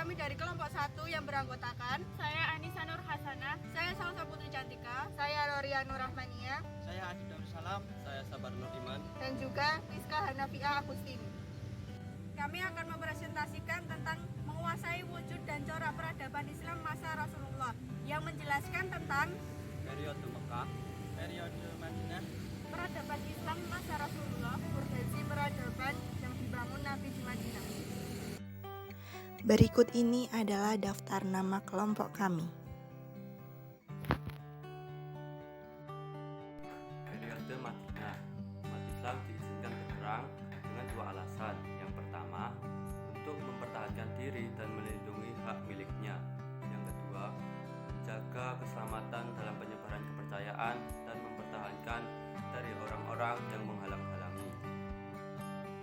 kami dari kelompok 1 yang beranggotakan Saya Anissa Nur Hasanah. saya Salsa Putri Cantika, saya Loria Nur Rahmania, Saya Adi Darussalam. Saya Sabar Nur Iman. dan juga Rizka Hanafiah Agustini. Kami akan mempresentasikan tentang menguasai wujud dan corak peradaban Islam masa Rasulullah yang menjelaskan tentang Periode Mekah, periode Madinah, peradaban Islam masa Rasulullah, urgensi peradaban yang dibangun Nabi di Madinah. Berikut ini adalah daftar nama kelompok kami. Periode Madinah. Umat Islam diizinkan berperang dengan dua alasan. Yang pertama, untuk mempertahankan diri dan melindungi hak miliknya. Yang kedua, menjaga keselamatan dalam penyebaran kepercayaan dan mempertahankan dari orang-orang yang menghalang-halangi.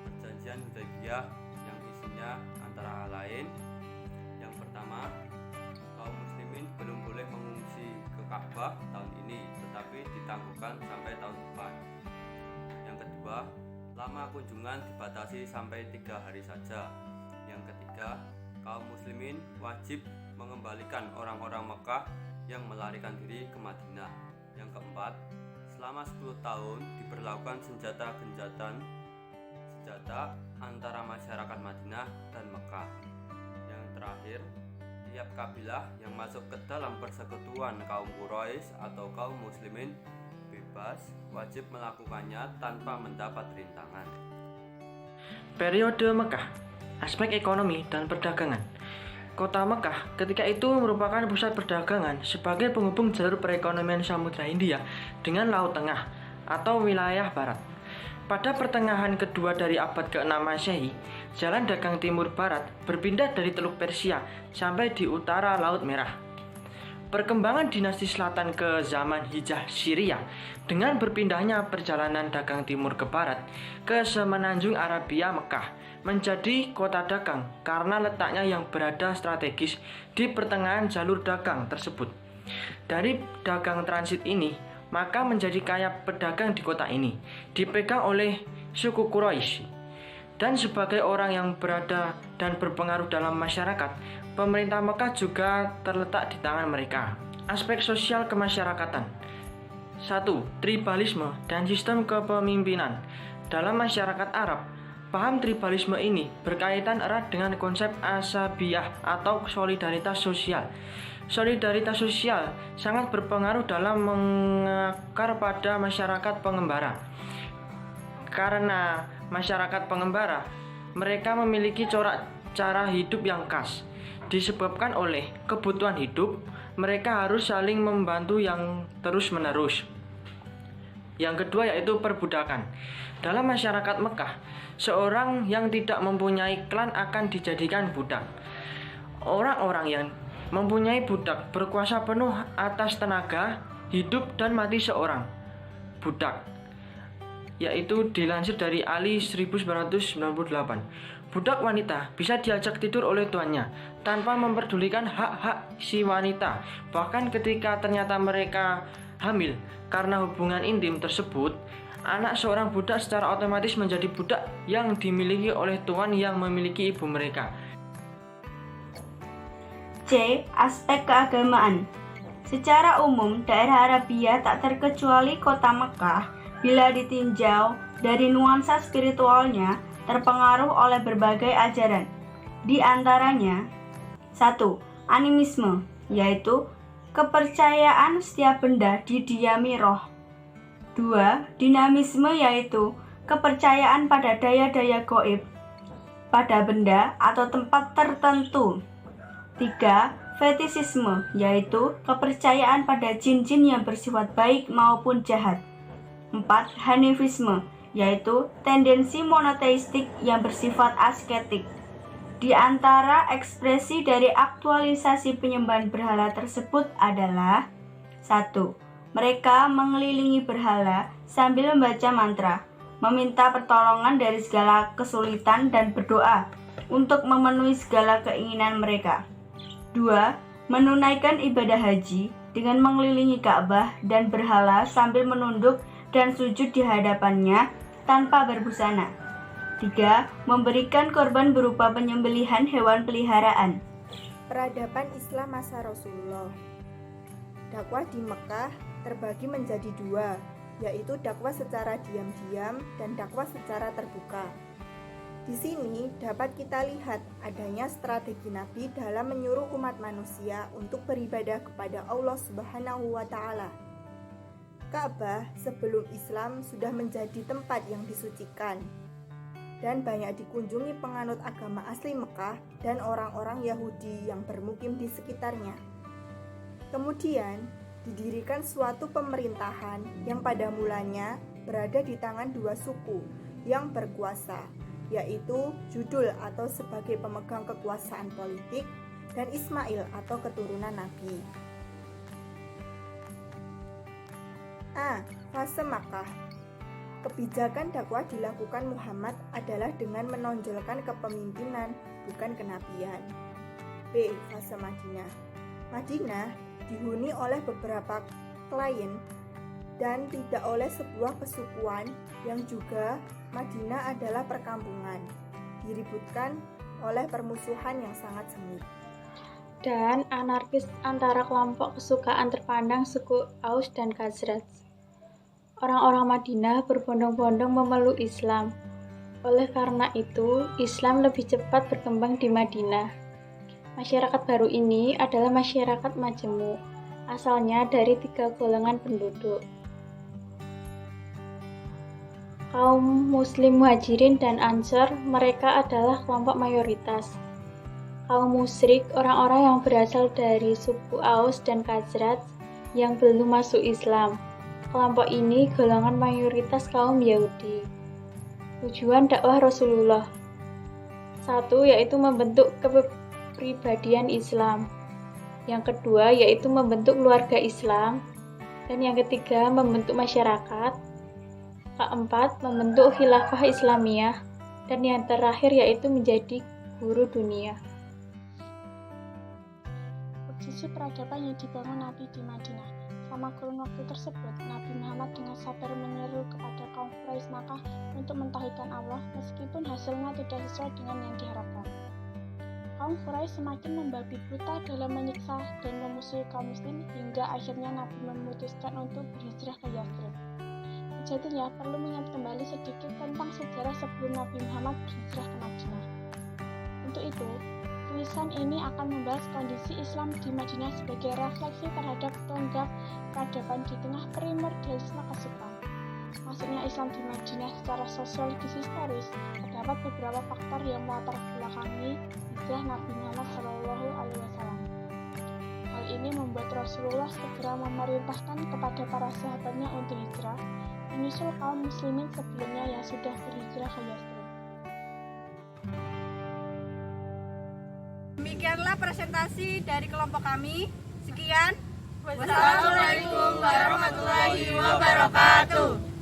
Perjanjian Hudaybiyah yang isinya antara lain, yang pertama, kaum muslimin belum boleh mengungsi ke Ka'bah tahun ini, tetapi ditangguhkan sampai tahun depan. Yang kedua, lama kunjungan dibatasi sampai 3 hari saja. Yang ketiga, kaum muslimin wajib mengembalikan orang-orang Mekah yang melarikan diri ke Madinah. Yang keempat, selama 10 tahun diberlakukan senjata antara masyarakat Madinah dan Mekah. Yang terakhir, tiap kabilah yang masuk ke dalam persekutuan kaum Quraisy atau kaum muslimin bebas wajib melakukannya tanpa mendapat rintangan. Periode Mekah, aspek ekonomi dan perdagangan. Kota Mekah ketika itu merupakan pusat perdagangan sebagai penghubung jalur perekonomian Samudra Hindia dengan Laut Tengah atau wilayah barat. Pada pertengahan kedua dari abad ke-6 Masehi, jalan dagang timur barat berpindah dari Teluk Persia sampai di utara Laut Merah. Perkembangan dinasti selatan ke zaman Hijaz Syria dengan berpindahnya perjalanan dagang timur ke barat ke semenanjung Arabia Mekah menjadi kota dagang karena letaknya yang berada strategis di pertengahan jalur dagang tersebut. Dari dagang transit ini, maka menjadi kaya pedagang di kota ini dipegang oleh suku Quraisy. Dan sebagai orang yang berada dan berpengaruh dalam masyarakat, pemerintah Mekah juga terletak di tangan mereka. Aspek sosial kemasyarakatan. 1. Tribalisme dan sistem kepemimpinan. Dalam masyarakat Arab, paham tribalisme ini berkaitan erat dengan konsep asabiyah atau solidaritas sosial. Solidaritas sosial sangat berpengaruh dalam mengakar pada masyarakat pengembara. Karena masyarakat pengembara, mereka memiliki corak cara hidup yang khas. Disebabkan oleh kebutuhan hidup, mereka harus saling membantu yang terus-menerus. Yang kedua yaitu perbudakan. Dalam masyarakat Mekah, seorang yang tidak mempunyai klan akan dijadikan budak. Orang-orang yang mempunyai budak berkuasa penuh atas tenaga, hidup dan mati seorang budak, yaitu dilansir dari Ali 1998. Budak wanita bisa diajak tidur oleh tuannya tanpa memperdulikan hak-hak si wanita. Bahkan ketika ternyata mereka hamil karena hubungan intim tersebut, anak seorang budak secara otomatis menjadi budak yang dimiliki oleh tuan yang memiliki ibu mereka. C. Aspek keagamaan. Secara umum, daerah Arabia tak terkecuali kota Mekah bila ditinjau dari nuansa spiritualnya terpengaruh oleh berbagai ajaran. Di antaranya 1. Animisme, yaitu kepercayaan setiap benda didiami roh. 2. Dinamisme, yaitu kepercayaan pada daya-daya gaib pada benda atau tempat tertentu. 3. Fetisisme, yaitu kepercayaan pada jin-jin yang bersifat baik maupun jahat. 4. Hanifisme, yaitu tendensi monoteistik yang bersifat asketik. Di antara ekspresi dari aktualisasi penyembahan berhala tersebut adalah 1. Mereka mengelilingi berhala sambil membaca mantra, meminta pertolongan dari segala kesulitan dan berdoa untuk memenuhi segala keinginan mereka. 2. Menunaikan ibadah haji dengan mengelilingi Ka'bah dan berhala sambil menunduk dan sujud di hadapannya tanpa berbusana. 3. Memberikan korban berupa penyembelihan hewan peliharaan. Peradaban Islam masa Rasulullah. Dakwah di Mekah terbagi menjadi dua, yaitu dakwah secara diam-diam dan dakwah secara terbuka. Di sini dapat kita lihat adanya strategi Nabi dalam menyuruh umat manusia untuk beribadah kepada Allah Subhanahu wa Ta'ala. Ka'bah sebelum Islam sudah menjadi tempat yang disucikan dan banyak dikunjungi penganut agama asli Mekah dan orang-orang Yahudi yang bermukim di sekitarnya. Kemudian didirikan suatu pemerintahan yang pada mulanya berada di tangan dua suku yang berkuasa, yaitu Judul atau sebagai pemegang kekuasaan politik dan Ismail atau keturunan Nabi. Fase Makkah. Kebijakan dakwah dilakukan Muhammad adalah dengan menonjolkan kepemimpinan, bukan kenabian. B. Fase Madinah. Madinah dihuni oleh beberapa klien dan tidak oleh sebuah kesukuan, yang juga Madinah adalah perkampungan, diributkan oleh permusuhan yang sangat sengit. Dan anarkis antara kelompok kesukaan terpandang suku Aus dan Khazraj. Orang-orang Madinah berbondong-bondong memeluk Islam. Oleh karena itu, Islam lebih cepat berkembang di Madinah. Masyarakat baru ini adalah masyarakat majemuk, asalnya dari 3 golongan penduduk. Kaum Muslim Muhajirin dan Ansor, mereka adalah kelompok mayoritas. Kaum musyrik, orang-orang yang berasal dari suku Aus dan Khazraj yang belum masuk Islam. Kelompok ini golongan mayoritas kaum Yahudi. Tujuan dakwah Rasulullah: 1. Yaitu membentuk kepribadian Islam. Yang kedua yaitu membentuk keluarga Islam. Dan yang ketiga membentuk masyarakat. Keempat, membentuk khilafah Islamiyah. Dan yang terakhir yaitu menjadi guru dunia. Posisi peradaban yang dibangun Nabi di Madinah. Selama kurun waktu tersebut, Nabi Muhammad dengan sabar menyeru kepada kaum Quraisy Makkah untuk mentauhidkan Allah, meskipun hasilnya tidak sesuai dengan yang diharapkan. Kaum Quraisy semakin membabi buta dalam menyiksa dan memusuhi kaum muslim, hingga akhirnya Nabi memutuskan untuk berhijrah ke Yathrib. Sejatinya perlu mengingat kembali sedikit tentang sejarah sebelum Nabi Muhammad berhijrah ke Madinah. Untuk itu, tulisan ini akan membahas kondisi Islam di Madinah sebagai refleksi terhadap tonggak peradaban di tengah primordialisme kesukaan. Masuknya Islam di Madinah secara sosiologis historis, terdapat beberapa faktor yang melatar belakangi hijrah Nabi Muhammad SAW. Hal ini membuat Rasulullah segera memerintahkan kepada para sahabatnya untuk hijrah, menyusul kaum muslimin sebelumnya yang sudah berhijrah ke Yathrib. Demikianlah presentasi dari kelompok kami. Sekian. Wassalamualaikum warahmatullahi wabarakatuh.